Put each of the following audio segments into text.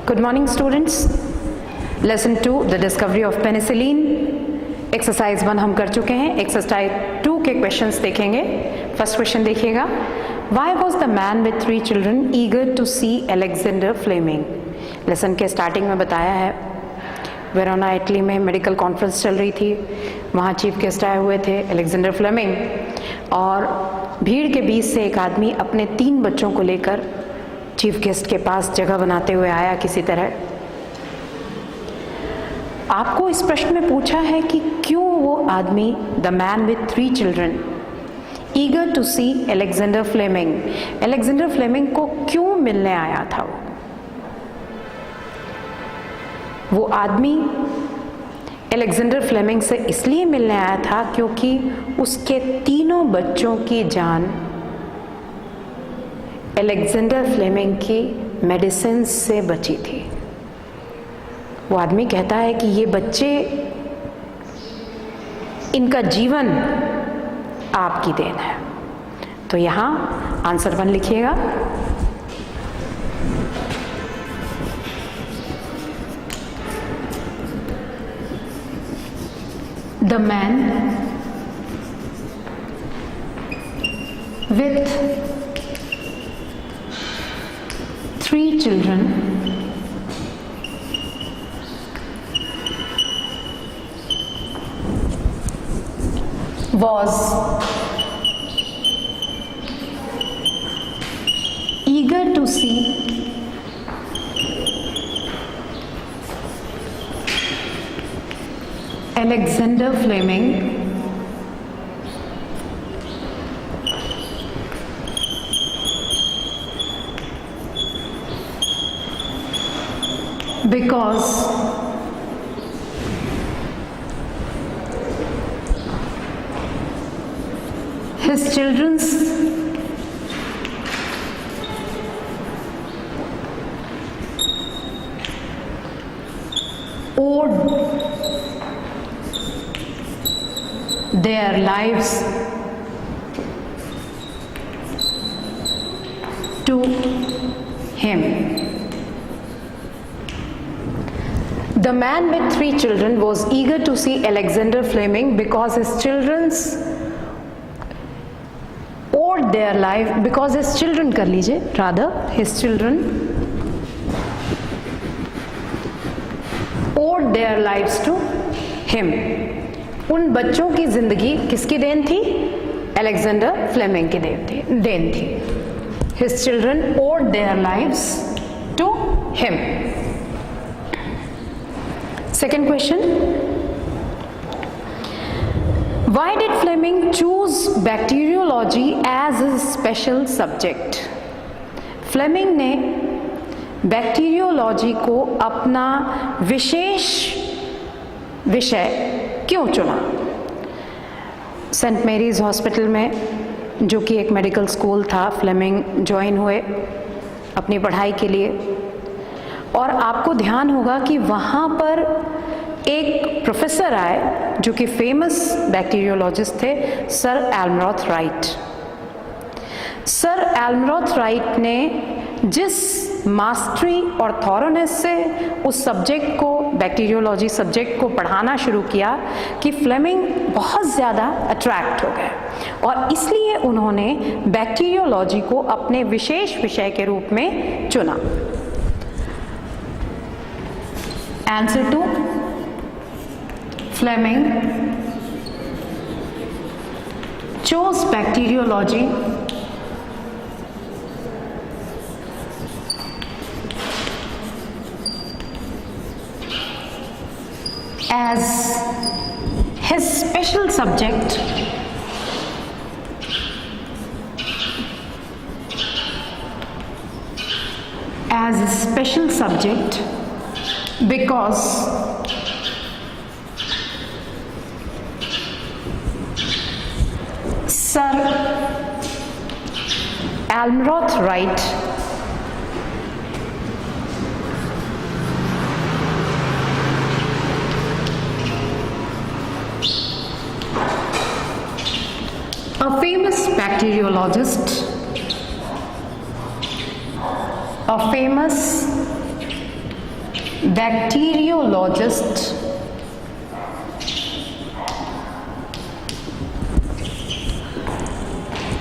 Good morning students. Lesson 2 the discovery of penicillin. Exercise 1 हम कर चुके हैं. एक्सरसाइज 2 के क्वेश्चंस देखेंगे. फर्स्ट क्वेश्चन देखिएगा. Why was the man with 3 children eager to see Alexander Fleming? Lesson के starting में बताया है वेरोना इटली में मेडिकल कॉन्फ्रेंस चल रही थी. वहाँ चीफ गेस्ट आए हुए थे अलेक्जेंडर फ्लेमिंग, और भीड़ के बीच से एक आदमी अपने 3 बच्चों को लेकर चीफ गेस्ट के पास जगह बनाते हुए आया किसी तरह. आपको इस प्रश्न में पूछा है कि क्यों वो आदमी the man with 3 children eager to see Alexander Fleming, Alexander Fleming को क्यों मिलने आया था. वो आदमी अलेक्जेंडर फ्लेमिंग से इसलिए मिलने आया था क्योंकि उसके 3 बच्चों की जान अलेक्जेंडर फ्लेमिंग की मेडिसिन से बची थी. वो आदमी कहता है कि ये बच्चे, इनका जीवन आपकी देन है. तो यहाँ आंसर 1 लिखिएगा. The man with 3 children was eager to see Alexander Fleming because his children's owed their lives to him. The man with 3 children was eager to see Alexander Fleming because his children's owed their life, because his children कर लीजिए, rather his children owed their lives to him. उन बच्चों की जिंदगी किसकी then थी? Alexander Fleming की then थी. His children owed their lives to him. Second question. Why did Fleming choose bacteriology as his special subject? Fleming ने bacteriology को अपना विशेष विषय क्यों चुना? सेंट मेरीज हॉस्पिटल में, जो कि एक मेडिकल स्कूल था, फ्लेमिंग ज्वाइन हुए अपनी पढ़ाई के लिए. और आपको ध्यान होगा कि वहाँ पर एक प्रोफेसर आए जो कि फेमस बैक्टीरियोलॉजिस्ट थे, सर एल्मरॉथ राइट. सर एल्मरॉथ राइट ने जिस मास्टरी और थॉरोनेस से उस सब्जेक्ट को, बैक्टीरियोलॉजी सब्जेक्ट को पढ़ाना शुरू किया कि फ्लेमिंग बहुत ज़्यादा अट्रैक्ट हो गए, और इसलिए उन्होंने बैक्टीरियोलॉजी को अपने विशेष विषय के रूप में चुना. Answer 2. Fleming chose bacteriology as his special subject because Sir Almroth Wright a famous bacteriologist, a famous bacteriologist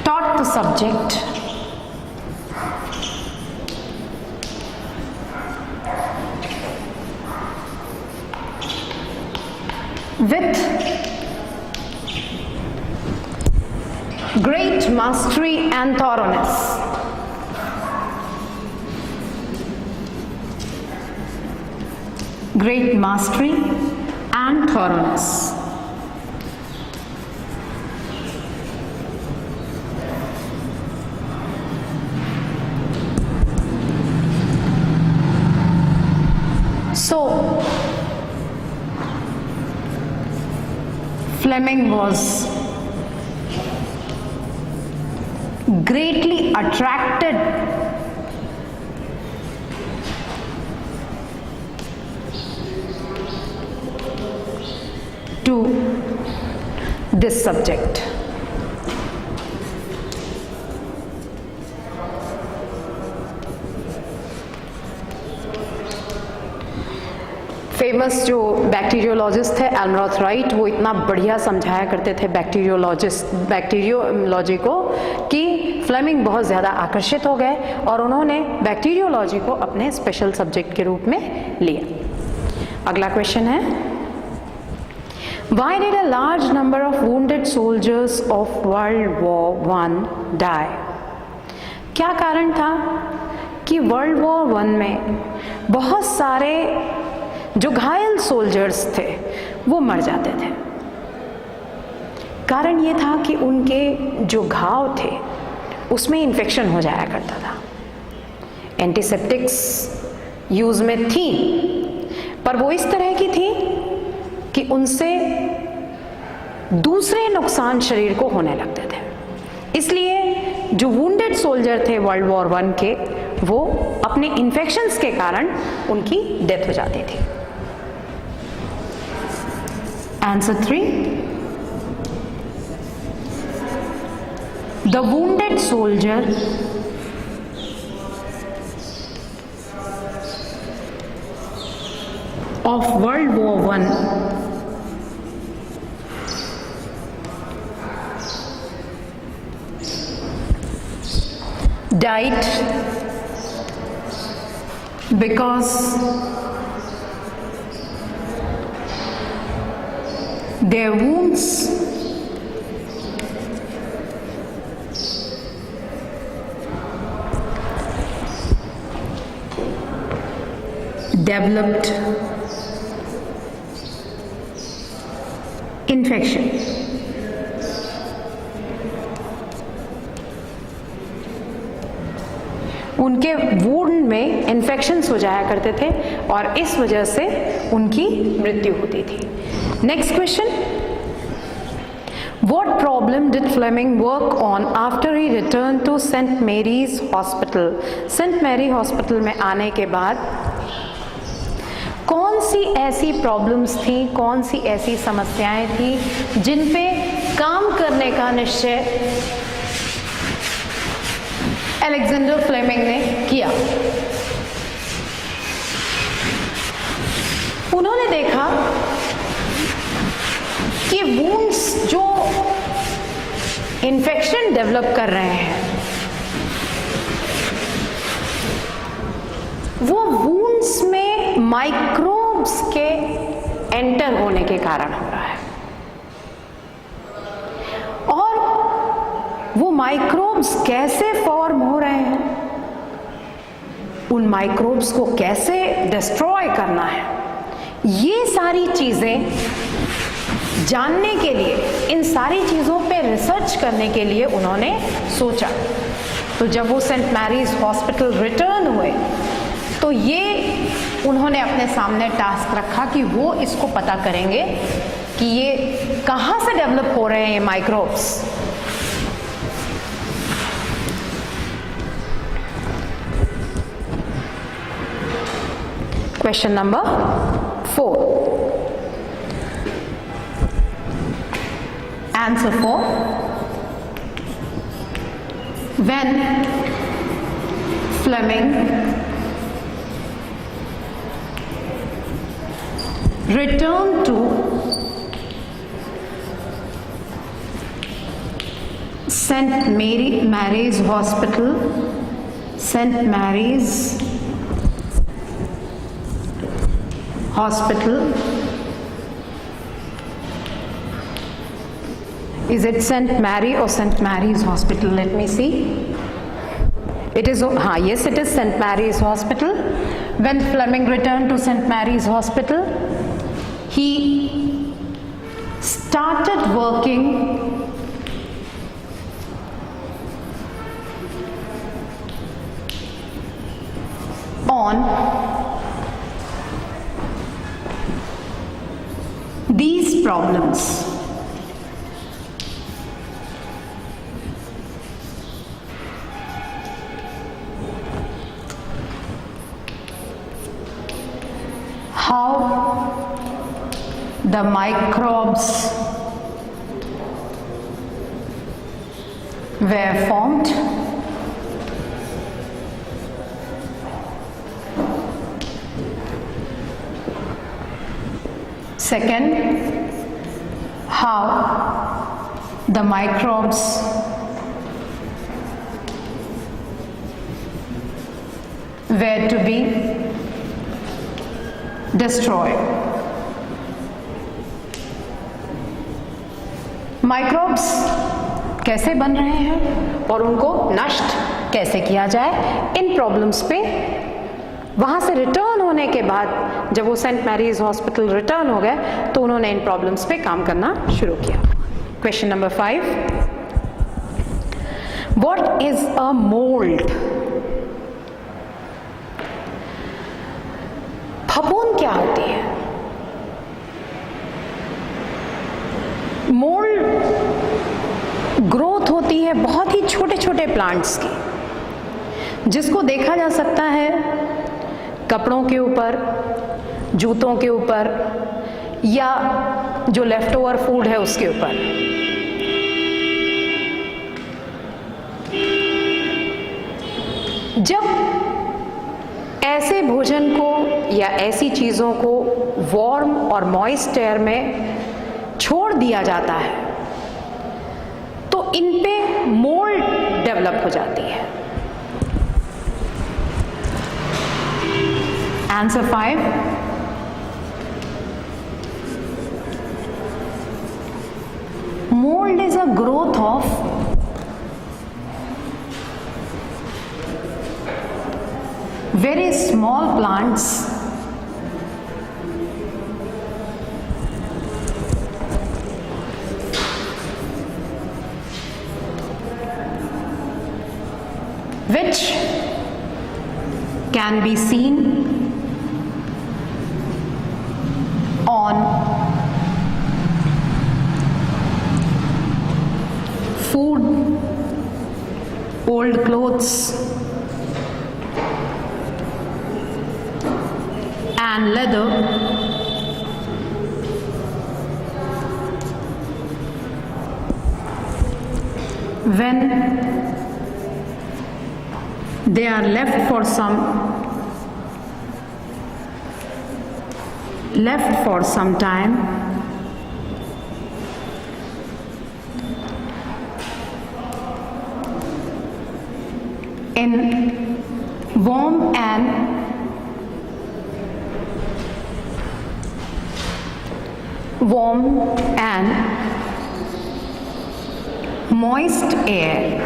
taught the subject with great mastery and thoroughness. Great mastery and thoroughness. So, Fleming was greatly attracted to this subject. Famous जो bacteriologist थे एल्मरॉथ right, वो इतना बढ़िया समझाया करते थे bacteriology को कि फ्लेमिंग बहुत ज़्यादा आकर्षित हो गए और उन्होंने बैक्टीरियोलॉजी को अपने स्पेशल सब्जेक्ट के रूप में लिया। अगला क्वेश्चन है, Why did a large number of wounded soldiers of World War I die? क्या कारण था कि वर्ल्ड वॉर 1 में बहुत सारे जो घायल सोल्जर्स थे वो मर जाते थे? कारण ये था कि उनके जो घाव थे उसमें इन्फेक्शन हो जाया करता था। एंटीसेप्टिक्स यूज में थी, पर वो इस तरह की थी कि उनसे दूसरे नुकसान शरीर को होने लगते थे। इसलिए जो वुंडेड सोल्जर थे वर्ल्ड वॉर 1 के, वो अपने इन्फेक्शंस के कारण उनकी डेथ हो जाती थी। Answer 3, the wounded soldier of World War I died because their wounds developed infection. उनके वुंड में इन्फेक्शंस हो जाया करते थे और इस वजह से उनकी मृत्यु होती थी। Next question, What problem did Fleming work on after he returned to St. Mary's Hospital? Saint Mary hospital में आने के बाद कौन सी ऐसी प्रॉब्लम्स थी, कौन सी ऐसी समस्याएं थी जिन पे काम करने का निश्चय अलेक्जेंडर फ्लेमिंग ने किया? उन्होंने देखा कि वुंड्स जो इन्फेक्शन डेवलप कर रहे हैं वो वुंड्स में माइक्रोब्स के एंटर होने के कारण हो रहा है, और वो माइक्रोब्स कैसे फॉर्म हो रहे हैं, उन माइक्रोब्स को कैसे डिस्ट्रॉय करना है, ये सारी चीजें जानने के लिए, इन सारी चीजों पे रिसर्च करने के लिए उन्होंने सोचा। तो जब वो सेंट मैरीज हॉस्पिटल रिटर्न हुए तो ये उन्होंने अपने सामने टास्क रखा कि वो इसको पता करेंगे कि ये कहाँ से डेवलप हो रहे हैं ये microbes. Question number 4, answer 4, when Fleming return to St. Mary's Hospital, St. Mary's Hospital. Is it St. Mary or St. Mary's Hospital? Let me see. It is, yes, it is St. Mary's Hospital. When Fleming returned to St. Mary's Hospital, he started working on these problems. How the microbes were formed, second, how the microbes were to be destroyed. Microbes कैसे बन रहे हैं और उनको नष्ट कैसे किया जाए, इन प्रॉब्लम्स पे वहाँ से रिटर्न होने के बाद जब वो सेंट मैरीज हॉस्पिटल रिटर्न हो गए तो उन्होंने इन प्रॉब्लम्स पे काम करना शुरू किया। Question number 5, what is a mould? फफूंद क्या होती है? मोल्ड ग्रोथ होती है बहुत ही छोटे छोटे प्लांट्स की, जिसको देखा जा सकता है कपड़ों के ऊपर, जूतों के ऊपर, या जो लेफ्ट ओवर फूड है उसके ऊपर। जब ऐसे भोजन को या ऐसी चीज़ों को वार्म और मॉइस्ट एयर में छोड़ दिया जाता है तो इन पे मोल्ड डेवलप हो जाती है। Answer 5, mold is a growth of very small plants which can be seen on food, old clothes, and leather, when they are left for some time in warm and moist air,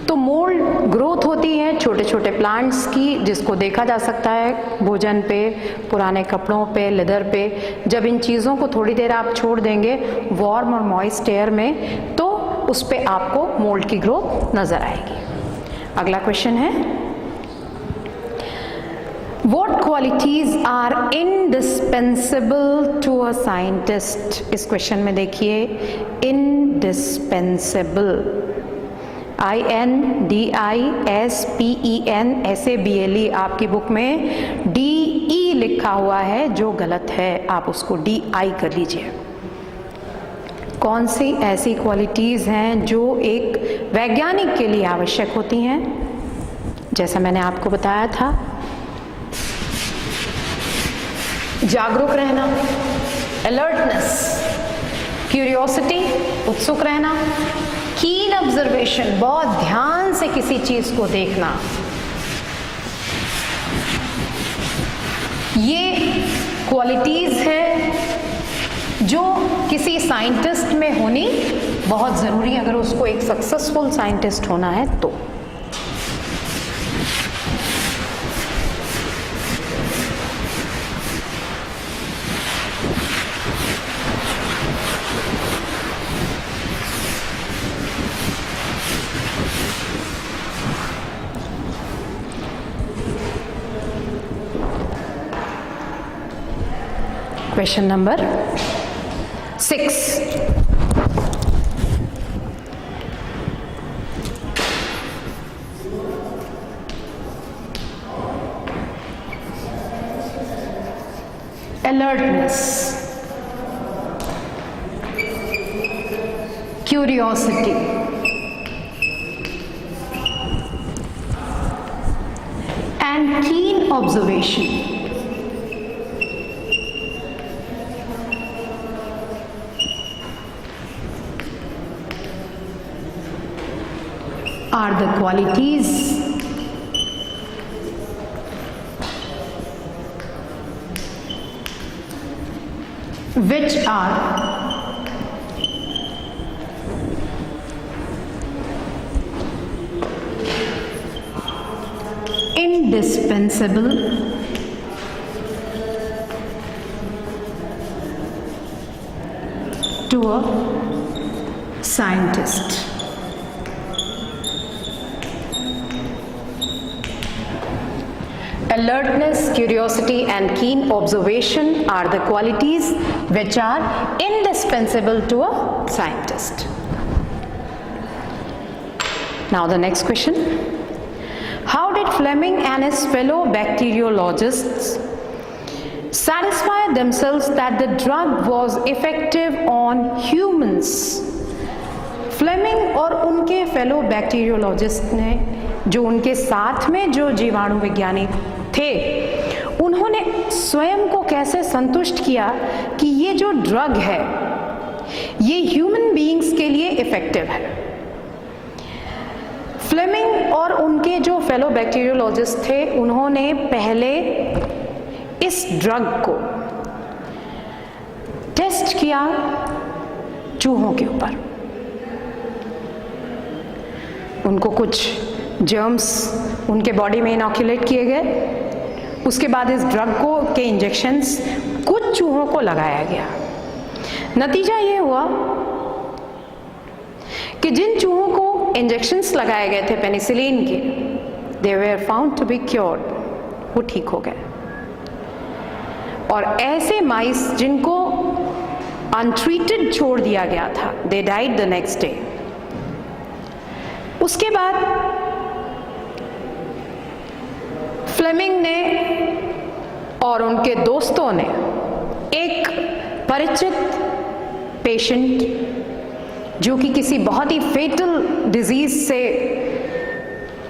तो mould growth होती है छोटे छोटे plants की, जिसको देखा जा सकता है भोजन पे, पुराने कपड़ों पे, लेदर पे। जब इन चीज़ों को थोड़ी देर आप छोड़ देंगे वार्म और मॉइस्ट एयर में तो उस पे आपको मोल्ड की ग्रोथ नज़र आएगी। अगला क्वेश्चन है, What qualities are indispensable to a scientist? इस क्वेश्चन में देखिए, indispensable, INDISPENSABLE, आपकी बुक में DE लिखा हुआ है जो गलत है, आप उसको DI कर लीजिए। कौन सी ऐसी क्वालिटीज़ हैं जो एक वैज्ञानिक के लिए आवश्यक होती हैं? जैसा मैंने आपको बताया था, जागरूक रहना, अलर्टनेस, क्यूरियोसिटी, उत्सुक रहना, कीन ऑब्जर्वेशन, बहुत ध्यान से किसी चीज को देखना, ये क्वालिटीज है जो किसी साइंटिस्ट में होनी बहुत ज़रूरी है अगर उसको एक सक्सेसफुल साइंटिस्ट होना है तो। Question number 6. Alertness, curiosity, and keen observation are the qualities which are indispensable to a scientist. Alertness, curiosity, and keen observation are the qualities which are indispensable to a scientist. Now the next question. How did Fleming and his fellow bacteriologists satisfy themselves that the drug was effective on humans? Fleming और उनके fellow bacteriologist ने, जो उनके साथ में जो जीवाणु विज्ञानी थे, उन्होंने स्वयं को कैसे संतुष्ट किया कि ये जो ड्रग है ये ह्यूमन बीइंग्स के लिए इफेक्टिव है। फ्लेमिंग और उनके जो फेलो बैक्टीरियोलॉजिस्ट थे उन्होंने पहले इस ड्रग को टेस्ट किया चूहों के ऊपर। उनको कुछ जर्म्स उनके बॉडी में इनॉक्यूलेट किए गए, उसके बाद इस ड्रग को के इंजेक्शंस कुछ चूहों को लगाया गया। नतीजा ये हुआ कि जिन चूहों को इंजेक्शंस लगाए गए थे पेनिसिलिन के, they were found to be cured, वो ठीक हो गए। और ऐसे माइस जिनको अनट्रीटेड छोड़ दिया गया था, they died the next day. उसके बाद फ्लेमिंग ने और उनके दोस्तों ने एक परिचित पेशेंट जो कि किसी बहुत ही फेटल डिजीज से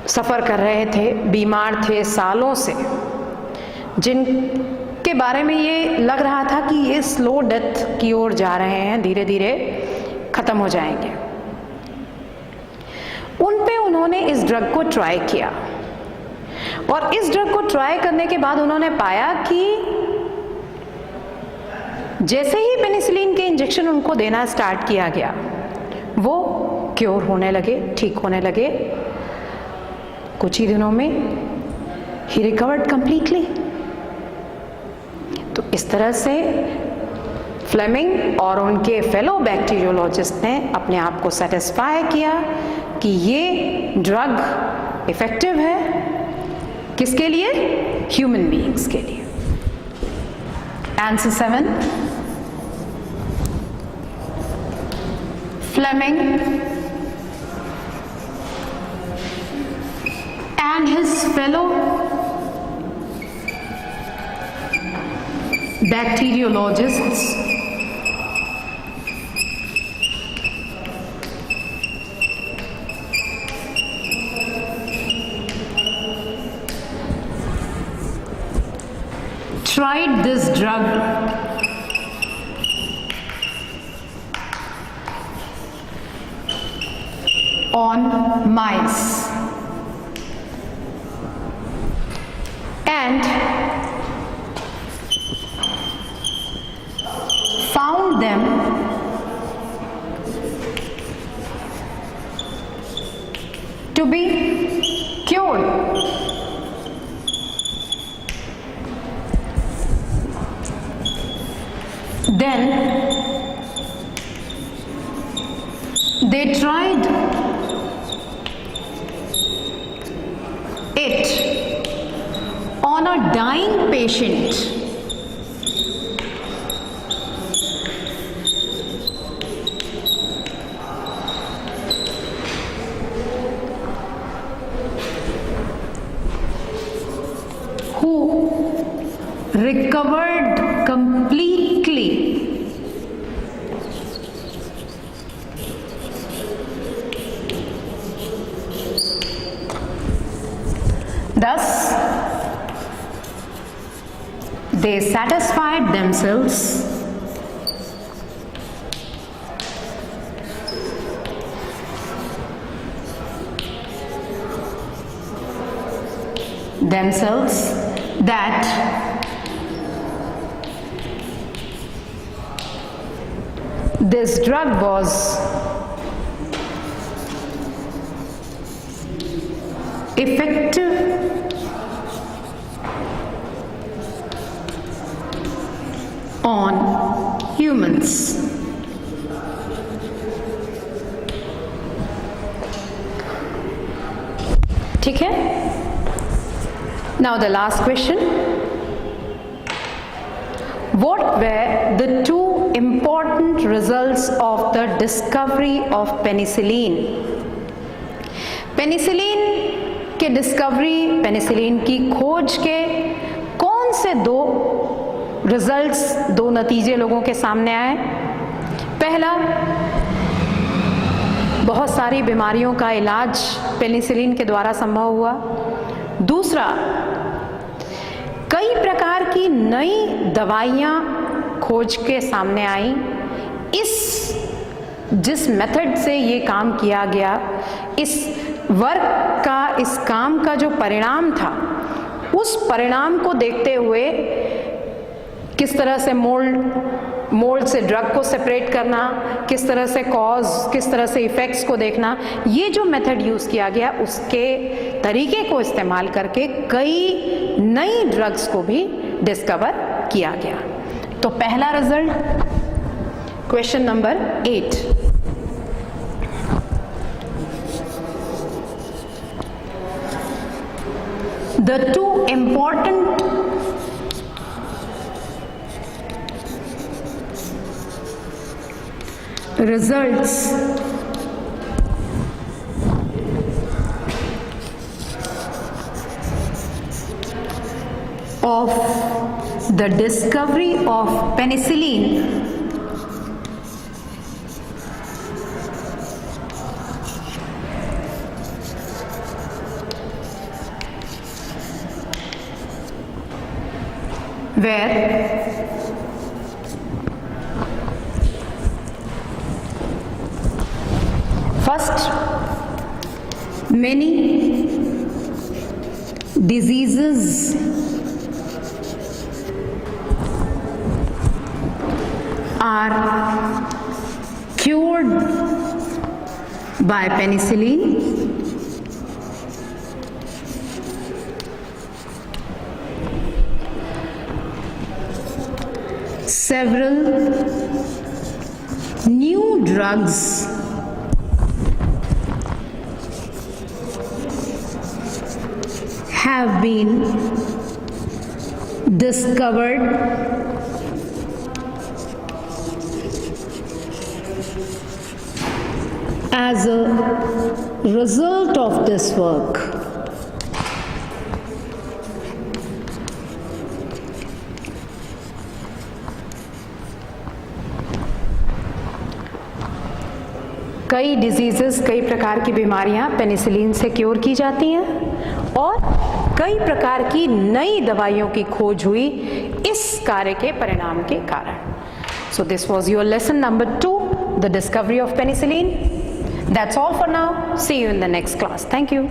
सफ़र कर रहे थे, बीमार थे सालों से, जिनके बारे में ये लग रहा था कि ये स्लो डेथ की ओर जा रहे हैं, धीरे धीरे ख़त्म हो जाएंगे, उन पे उन्होंने इस ड्रग को ट्राई किया। और इस ड्रग को ट्राई करने के बाद उन्होंने पाया कि जैसे ही पेनिसिलिन के इंजेक्शन उनको देना स्टार्ट किया गया, वो क्योर होने लगे, ठीक होने लगे। कुछ ही दिनों में ही रिकवर्ड कंप्लीटली। तो इस तरह से फ्लेमिंग और उनके फेलो बैक्टीरियोलॉजिस्ट ने अपने आप को सेटिस्फाई किया कि ये ड्रग इफेक्टिव है, किसके लिए? ह्यूमन बीइंग्स के लिए। Answer 7, Fleming and his fellow bacteriologists tried this drug on mice and found them to be cured. Then they tried it on a dying patient who recovered completely. Thus, they satisfied themselves that this drug was effective on humans. ठीक है? Now the last question. What were the two important results of the discovery of penicillin? Penicillin के discovery, penicillin की खोज के कौन से दो results, दो नतीजे लोगों के सामने आए? पहला, बहुत सारी बीमारियों का इलाज पेनिसिलिन के द्वारा संभव हुआ। दूसरा, कई प्रकार की नई दवाइयाँ खोज के सामने आई। जिस मेथड से ये काम किया गया, इस वर्क का, इस काम का जो परिणाम था, उस परिणाम को देखते हुए किस तरह से मोल्ड से ड्रग को सेपरेट करना, किस तरह से कॉज, किस तरह से इफेक्ट्स को देखना, ये जो मेथड यूज़ किया गया, उसके तरीके को इस्तेमाल करके कई नई ड्रग्स को भी डिस्कवर किया गया। तो पहला result, question number 8, the two important results of the discovery of penicillin where first, many diseases are cured by penicillin. Several new drugs have been discovered as a result of this work. कई diseases, कई प्रकार की बीमारियां penicillin से cure की जाती हैं और कई प्रकार की नई दवाइयों की खोज हुई इस कार्य के परिणाम के कारण। So this was your lesson number 2, the discovery of penicillin. That's all for now. See you in the next class. Thank you.